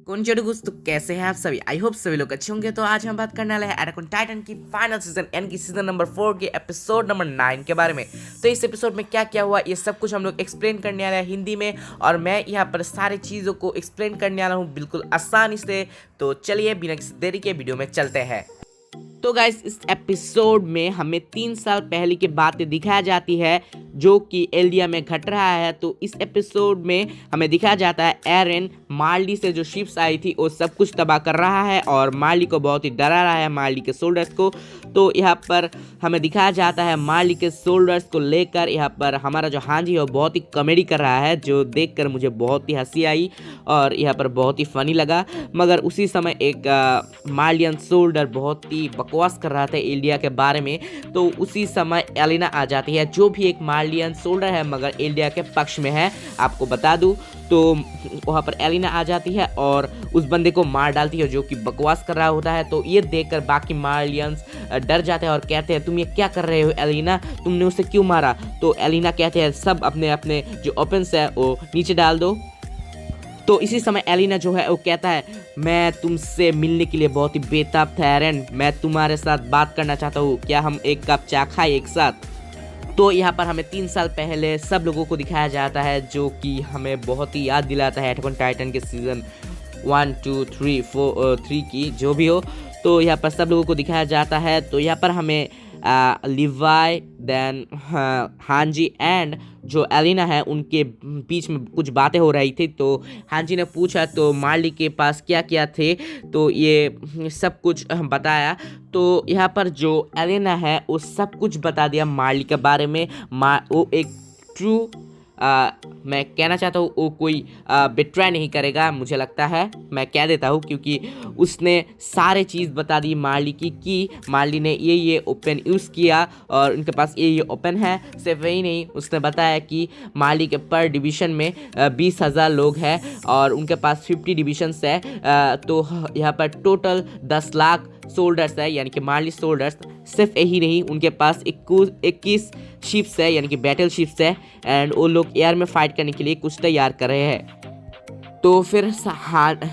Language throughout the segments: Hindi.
कुंजडुगुस तो कैसे हैं आप सभी। आई होप सभी लोग अच्छे होंगे। तो आज हम बात करने वाले हैं अटैक ऑन टाइटन की फाइनल सीजन यानी कि सीजन नंबर 4 के एपिसोड नंबर 9 के बारे में। तो इस एपिसोड में क्या क्या हुआ ये सब कुछ हम लोग एक्सप्लेन करने वाले हैं हिंदी में, और मैं यहाँ पर सारी चीज़ों को एक्सप्लेन करने वाला हूँ बिल्कुल आसानी से। तो चलिए बिना किसी देरी के वीडियो में चलते हैं। तो गाइस इस एपिसोड में हमें 3 साल पहले की बातें दिखाया जाती है जो कि एल्डिया में घट रहा है। तो इस एपिसोड में हमें दिखाया जाता है एरन मार्ली से जो शिप्स आई थी वो सब कुछ तबाह कर रहा है और मार्ली को बहुत ही डरा रहा है, मार्ली के सोल्जर्स को। तो यहाँ पर हमें दिखाया जाता है मार्ली के सोल्जर्स को लेकर यहाँ पर हमारा जो हांजी है वो बहुत ही कॉमेडी कर रहा है, जो देखकर मुझे बहुत ही हंसी आई और यहाँ पर बहुत ही फनी लगा। मगर उसी समय एक मार्लियन सोल्जर बहुत ही बकवास कर रहा था इंडिया के बारे में। तो उसी समय एलिना आ जाती है जो भी एक मार्लियन सोल्जर है मगर इंडिया के पक्ष में है, आपको बता दूं। तो वहाँ पर एलिना आ जाती है और उस बंदे को मार डालती है जो कि बकवास कर रहा होता है। तो ये देखकर बाकी मार्लियंस डर जाते हैं और कहते हैं तुम ये क्या कर रहे हो एलिना, तुमने उसे क्यों मारा। तो एलिना कहते हैं सब अपने अपने जो ओपन्स है वो नीचे डाल दो। तो इसी समय एलिना जो है वो कहता है मैं तुमसे मिलने के लिए बहुत ही बेताब था एरन, मैं तुम्हारे साथ बात करना चाहता हूँ, क्या हम एक कप चाय खाएं एक साथ। तो यहाँ पर हमें 3 साल पहले सब लोगों को दिखाया जाता है जो कि हमें बहुत ही याद दिलाता है अटैक ऑन टाइटन के सीजन 1 2 3 4 3 की जो भी हो। तो यहाँ पर सब लोगों को दिखाया जाता है। तो यहाँ पर हमें लिवाई देन हांजी एंड जो एलिना है उनके बीच में कुछ बातें हो रही थी। तो हांजी ने पूछा तो मार्ली के पास क्या क्या थे, तो ये सब कुछ बताया। तो यहाँ पर जो एलिना है वो सब कुछ बता दिया मार्ली के बारे में। वो एक ट्रू मैं कहना चाहता हूँ वो कोई बिट्राई नहीं करेगा, मुझे लगता है मैं कह देता हूँ, क्योंकि उसने सारे चीज़ बता दी मार्ली की कि मार्ली ने ये ओपन यूज़ किया और उनके पास ये ओपन है। सिर्फ वही नहीं, उसने बताया कि मार्ली के पर डिवीज़न में 20,000 लोग हैं और उनके पास 50 डिविजन्स है। तो यहाँ पर टोटल 10 लाख सोल्जर्स है यानी कि मार्ली सोल्जर्स। सिर्फ यही नहीं, उनके पास 21 शिप्स है यानी कि बैटल शिप्स है एंड वो लोग एयर में फाइट करने के लिए कुछ तैयार कर रहे हैं। तो फिर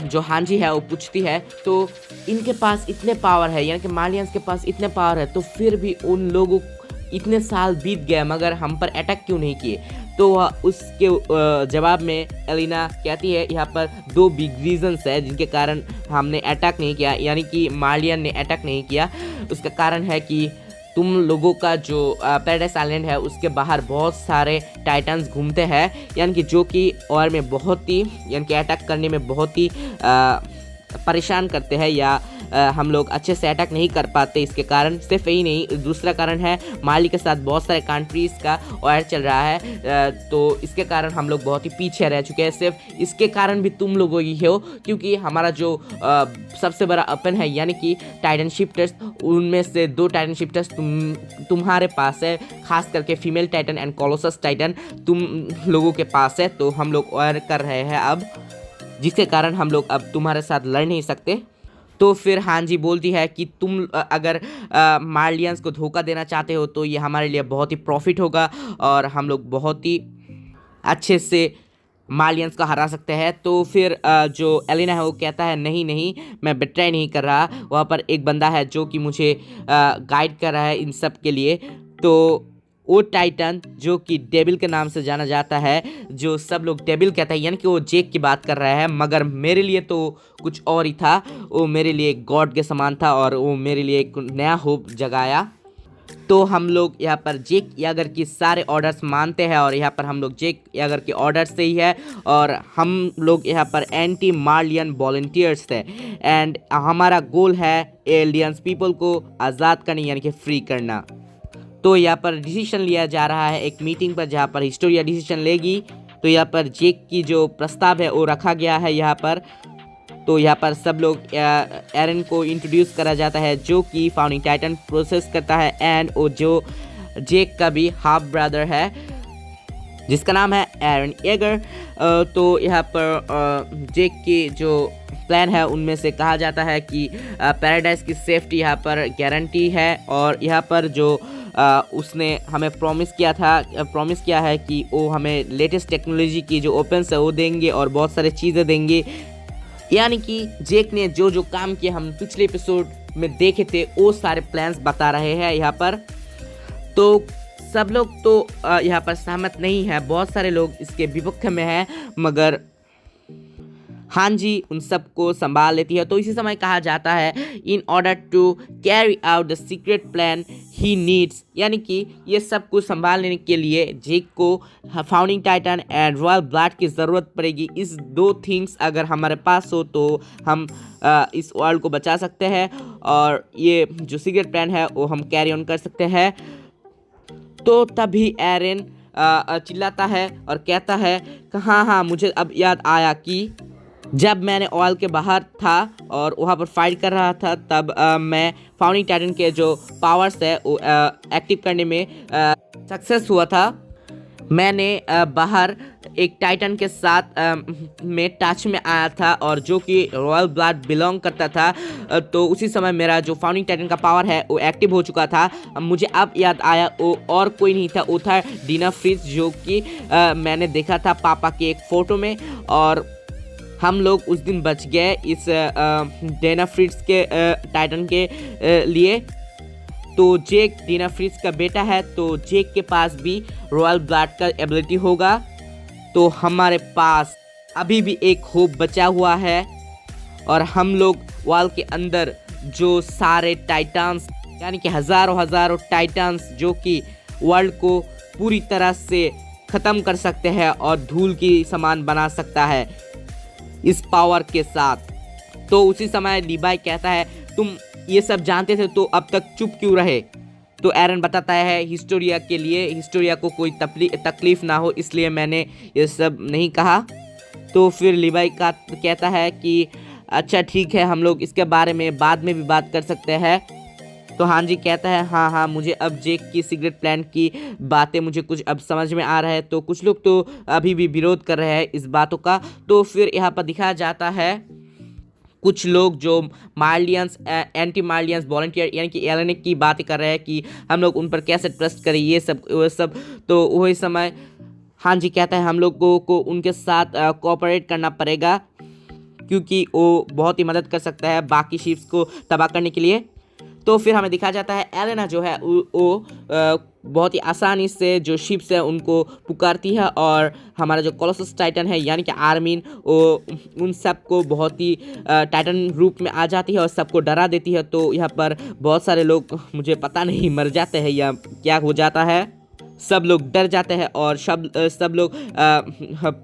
जो हांजी है वो पूछती है तो इनके पास इतने पावर है यानी कि मार्लियंस के पास इतने पावर है तो फिर भी उन लोगों इतने साल बीत गए मगर हम पर अटैक क्यों नहीं किए। तो उसके जवाब में एलिना कहती है यहाँ पर 2 बिग रीजंस है जिनके कारण हमने अटैक नहीं किया यानी कि मार्लियन ने अटैक नहीं किया। उसका कारण है कि तुम लोगों का जो पैराडाइज आइलैंड है उसके बाहर बहुत सारे टाइटन्स घूमते हैं यानी कि जो कि और में बहुत ही यानी कि अटैक करने में बहुत ही परेशान करते हैं या हम लोग अच्छे से अटैक नहीं कर पाते। इसके कारण सिर्फ यही नहीं, दूसरा कारण है मार्ली के साथ बहुत सारे कंट्रीज़ का वार चल रहा है। तो इसके कारण हम लोग बहुत ही पीछे रह चुके हैं। सिर्फ इसके कारण भी तुम लोगों ही हो क्योंकि हमारा जो सबसे बड़ा ओपन है यानी कि टाइटन शिफ्टर्स, उनमें से 2 टाइटन शिफ्टर्स तुम्हारे पास है, खास करके female Titan and Colossus Titan तुम लोगों के पास है। तो हम लोग वार कर रहे हैं अब, जिसके कारण हम लोग अब तुम्हारे साथ लड़ नहीं सकते। तो फिर हांजी बोलती है कि तुम अगर मार्लियंस को धोखा देना चाहते हो तो ये हमारे लिए बहुत ही प्रॉफिट होगा और हम लोग बहुत ही अच्छे से मार्लियंस को हरा सकते हैं। तो फिर जो एलिना है वो कहता है नहीं नहीं, मैं बिट्राई नहीं कर रहा, वहाँ पर एक बंदा है जो कि मुझे गाइड कर रहा है इन सब के लिए। तो वो टाइटन जो कि डेविल के नाम से जाना जाता है, जो सब लोग डेविल कहते हैं यानी कि वो जेक की बात कर रहा है, मगर मेरे लिए तो कुछ और ही था। वो मेरे लिए गॉड के समान था और वो मेरे लिए एक नया होप जगाया। तो हम लोग यहाँ पर जेक यागर की सारे ऑर्डर्स मानते हैं और यहाँ पर हम लोग जेक यागर के ऑर्डर से ही है और हम लोग यहाँ पर एंटी मार्लियन वॉलंटियर्स है एंड हमारा गोल है एलियंस पीपल को आज़ाद करना यानी कि फ्री करना। तो यहाँ पर डिसीजन लिया जा रहा है एक मीटिंग पर जहाँ पर हिस्टोरिया डिसीजन लेगी। तो यहाँ पर जेक की जो प्रस्ताव है वो रखा गया है यहाँ पर। तो यहाँ पर सब लोग एरन को इंट्रोड्यूस करा जाता है जो कि फाउंडिंग टाइटन प्रोसेस करता है एंड वो जो जेक का भी हाफ ब्रदर है जिसका नाम है एरन येगर। तो यहाँ पर जेक की जो प्लान है उनमें से कहा जाता है कि पैराडाइज की सेफ्टी यहाँ पर गारंटी है और यहाँ पर जो उसने हमें प्रॉमिस किया है कि वो हमें लेटेस्ट टेक्नोलॉजी की जो ओपन्स है वो देंगे और बहुत सारी चीज़ें देंगे। यानी कि जेक ने जो जो काम किए हम पिछले एपिसोड में देखे थे वो सारे प्लान्स बता रहे हैं यहाँ पर। तो सब लोग तो यहाँ पर सहमत नहीं है, बहुत सारे लोग इसके विपक्ष में हैं, मगर हांजी उन सबको संभाल लेती है। तो इसी समय कहा जाता है in order to carry out the secret plan he needs, यानी कि ये सब कुछ संभालने के लिए जेक को founding Titan and royal blood की ज़रूरत पड़ेगी। इस दो थिंग्स अगर हमारे पास हो तो हम इस वर्ल्ड को बचा सकते हैं और ये जो सीक्रेट प्लान है वो हम कैरी ऑन कर सकते हैं। तो तभी एरन चिल्लाता है और कहता है कि हाँ मुझे अब याद आया कि जब मैंने ऑयल के बाहर था और वहाँ पर फाइट कर रहा था तब मैं फाउंडिंग टाइटन के जो पावर्स है वो एक्टिव करने में सक्सेस हुआ था। मैंने बाहर एक टाइटन के साथ में टच में आया था और जो कि रॉयल ब्लड बिलोंग करता था। तो उसी समय मेरा जो फाउंडिंग टाइटन का पावर है वो एक्टिव हो चुका था। मुझे अब याद आया वो और कोई नहीं था, वो था डीना फ्रिज, जो कि मैंने देखा था पापा की एक फ़ोटो में और हम लोग उस दिन बच गए इस डीना फ्रिज के टाइटन के लिए। तो जेक डीना फ्रिज का बेटा है, तो जेक के पास भी रॉयल ब्लड का एबिलिटी होगा। तो हमारे पास अभी भी एक होप बचा हुआ है और हम लोग वॉल के अंदर जो सारे टाइटन्स यानी कि हज़ारों टाइटन्स जो कि वर्ल्ड को पूरी तरह से ख़त्म कर सकते हैं और धूल की समान बना सकता है इस पावर के साथ। तो उसी समय लीवाई कहता है तुम ये सब जानते थे तो अब तक चुप क्यों रहे। तो एरन बताता है हिस्टोरिया के लिए, हिस्टोरिया को कोई तकलीफ़ ना हो इसलिए मैंने ये सब नहीं कहा। तो फिर लीवाई का कहता है कि अच्छा ठीक है, हम लोग इसके बारे में बाद में भी बात कर सकते हैं। तो हाँ जी कहता है हाँ मुझे अब जेक की सीक्रेट प्लान की बातें मुझे कुछ अब समझ में आ रहा है। तो कुछ लोग तो अभी भी विरोध कर रहे हैं इस बातों का। तो फिर यहाँ पर दिखाया जाता है कुछ लोग जो मार्लियंस एंटी मार्लियंस वॉलंटियर यानी कि एलन की बातें कर रहे हैं कि हम लोग उन पर कैसे ट्रस्ट करें, ये सब वो सब। तो वही समय हाँ जी कहता है हम लोगों को उनके साथ कोऑपरेट करना पड़ेगा क्योंकि वो बहुत ही मदद कर सकता है बाकी शिप्स को तबाह करने के लिए। तो फिर हमें दिखाया जाता है एलेना जो है वो बहुत ही आसानी से जो शिप्स है उनको पुकारती है और हमारा जो कोलोसस टाइटन है यानी कि आर्मीन वो उन सबको बहुत ही टाइटन रूप में आ जाती है और सबको डरा देती है। तो यहाँ पर बहुत सारे लोग मुझे पता नहीं मर जाते हैं या क्या हो जाता है, सब लोग डर जाते हैं और सब लोग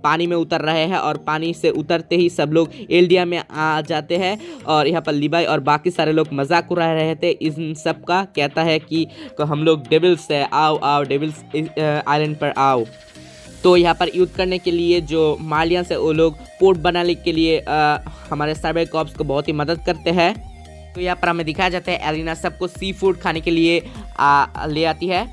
पानी में उतर रहे हैं और पानी से उतरते ही सब लोग एल्डिया में आ जाते हैं। और यहाँ पर लीवाई और बाकी सारे लोग मजाक उड़ा रहे थे इन सब का। कहता है कि हम लोग डेविल्स है, आओ डेविल्स आइलैंड पर आओ। तो यहाँ पर युद्ध करने के लिए जो मालियंस है वो लोग पोर्ट बनाने के लिए हमारे साइबर कॉप्स को बहुत ही मदद करते हैं। तो यहाँ पर हमें दिखाया जाता है एलिना सबको सी फूड खाने के लिए ले आती है।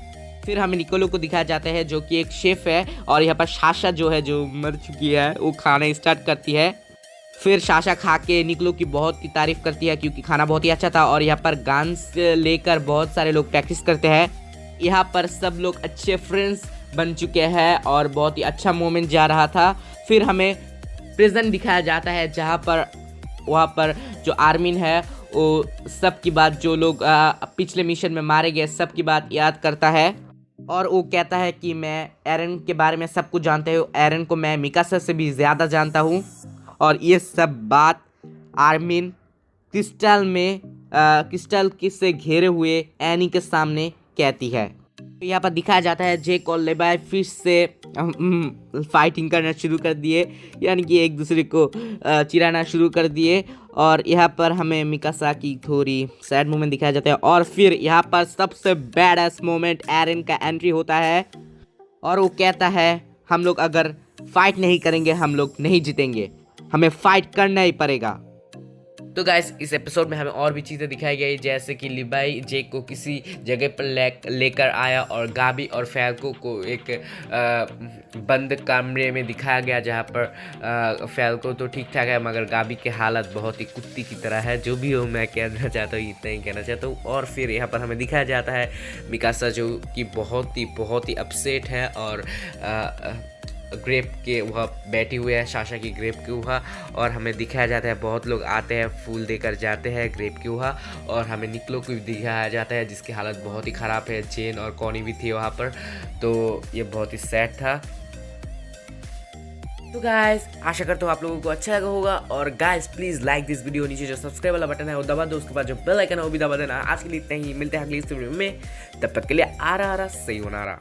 फिर हमें निकोलो को दिखाया जाता है जो कि एक शेफ़ है और यहाँ पर साशा जो है जो मर चुकी है वो खाना स्टार्ट करती है। फिर साशा खा के निकोलो की बहुत ही तारीफ़ करती है क्योंकि खाना बहुत ही अच्छा था। और यहाँ पर गन्स लेकर बहुत सारे लोग प्रैक्टिस करते हैं। यहाँ पर सब लोग अच्छे फ्रेंड्स बन चुके हैं और बहुत ही अच्छा मोमेंट जा रहा था। फिर हमें प्रिजन दिखाया जाता है जहाँ पर वहाँ पर जो आर्मिन है वो सब की बात, जो लोग पिछले मिशन में मारे गए सब की बात याद करता है और वो कहता है कि मैं एरन के बारे में सब कुछ जानता हूँ, एरन को मैं मिकासा से भी ज़्यादा जानता हूँ। और ये सब बात आर्मिन क्रिस्टल से घेरे हुए एनी के सामने कहती है। तो यहाँ पर दिखाया जाता है जेक और लेबाई फिश से फाइटिंग करना शुरू कर दिए, यानी कि एक दूसरे को चिढ़ाना शुरू कर दिए। और यहाँ पर हमें मिकासा की थोड़ी सैड मोमेंट दिखाया जाता है। और फिर यहाँ पर सबसे बैडेस्ट मोमेंट एरन का एंट्री होता है और वो कहता है हम लोग अगर फाइट नहीं करेंगे हम लोग नहीं जीतेंगे, हमें फाइट करना ही पड़ेगा। तो गाइस इस एपिसोड में हमें और भी चीज़ें दिखाई गई जैसे कि लिबाई जेक को किसी जगह पर लेकर आया और गाबी और फैल्को को एक बंद कमरे में दिखाया गया जहाँ पर फैल्को तो ठीक ठाक है मगर गाबी की हालत बहुत ही कुत्ती की तरह है। जो भी हो मैं कहना चाहता हूँ इतना ही कहना चाहता हूँ। और फिर यहाँ पर हमें दिखाया जाता है मिकासा जो कि बहुत ही अपसेट है और ग्रेप के वहाँ बैठी हुई है, साशा की ग्रेप के वहाँ, और हमें दिखाया जाता है बहुत लोग आते हैं फूल देकर जाते हैं ग्रेप के वहाँ, और हमें निकलो को भी दिखाया जाता है जिसकी हालत बहुत ही ख़राब है। जेन और कॉनी भी थी वहाँ पर, तो ये बहुत ही सैड था। तो गाइस आशा करता हूँ आप लोगों को अच्छा लगा होगा, और guys please like this video, नीचे जो सब्सक्राइब वाला बटन है वो दबा दो, उसके बाद जो बेल आइकन है वो भी दबा देना। आज के लिए इतना ही, मिलते हैं अगली इस वीडियो में, तब तक के लिए आ रहा सही होना रहा।